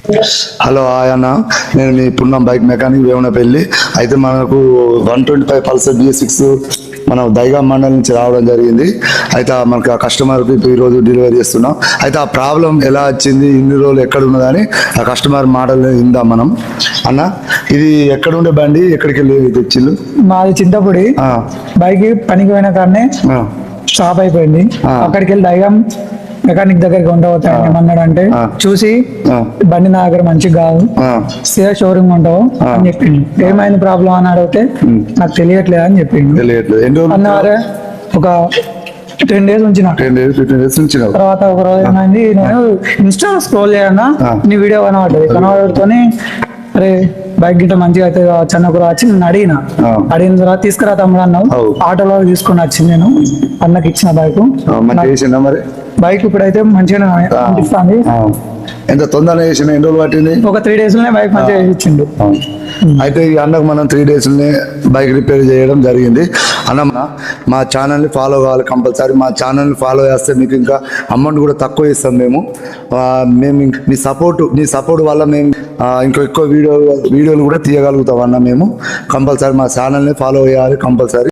Hello hi అన్న, నేను మీ పున్నం bike mechanic Vemanapalli. అయితే మనకు 125 పల్సర్ BS6 మనం దైగా మండలం నుంచి రావడం జరిగింది. అయితే మనకు ఆ కస్టమర్కి ఈరోజు డెలివరీ చేస్తున్నాం. అయితే ఆ ప్రాబ్లం ఎలా వచ్చింది, ఇన్ని రోజులు ఎక్కడ ఉన్నదని ఆ కస్టమర్ మోడల్ ఇందా మనం. అన్న, ఇది ఎక్కడ ఉండే బండి, ఎక్కడికి వెళ్ళి తెచ్చిళ్ళు? మాది చింతపూడి. బైక్ పనికి పోయిన కాడనే స్టాప్ అయిపోయింది. అక్కడికి వెళ్ళి దైగం మెకానిక్ దగ్గరికి ఉండవుతాయని ఏమన్నాడు అంటే, చూసి బండి నా దగ్గర మంచిగా కాదు, సేల్ షోరూమ్ ఉంటావు అని చెప్పిండు. ఏమైంది ప్రాబ్లం అని అడిగితే నాకు తెలియట్లేదు అని చెప్పిండు. అన్నారే ఒక 10 days ఉంచిన. 10 days 15 days ఉంచిన తర్వాత ఒక రోజు ఏమైంది, నేను ఇన్స్టా స్క్రోల్ చేయన్నా నీ వీడియో కనబడుతోని, అరే బైక్ గిట్ట మంచిగా అయితే చిన్నప్పుడు వచ్చి నేను అడిగిన తర్వాత తీసుకురా తమ్ముడు అన్నావు. ఆటోలో తీసుకొని వచ్చింది, నేను అన్నకి ఇచ్చిన బైక్ ఇప్పుడైతే మంచిగా అనిపిస్తుంది. ఎంత తొందరగా చేసిన, ఎన్ని రోజులు పట్టింది? ఒక 3 days లోనే బైక్ మంచిగా ఇచ్చిండు. అయితే ఈ అన్నకు మనం 3 days లోనే బైక్ రిపేర్ చేయడం జరిగింది. అన్న, మా ఛానల్ని ఫాలో కావాలి కంపల్సరీ. మా ఛానల్ని ఫాలో చేస్తే మీకు ఇంకా అమౌంట్ కూడా తక్కువ ఇస్తాం మేము. మీ సపోర్ట్ వల్ల మేము ఇంకా ఎక్కువ వీడియోలు కూడా తీయగలుగుతాం అన్న. మేము కంపల్సరీ మా ఛానల్ని ఫాలో చేయాలి కంపల్సరీ.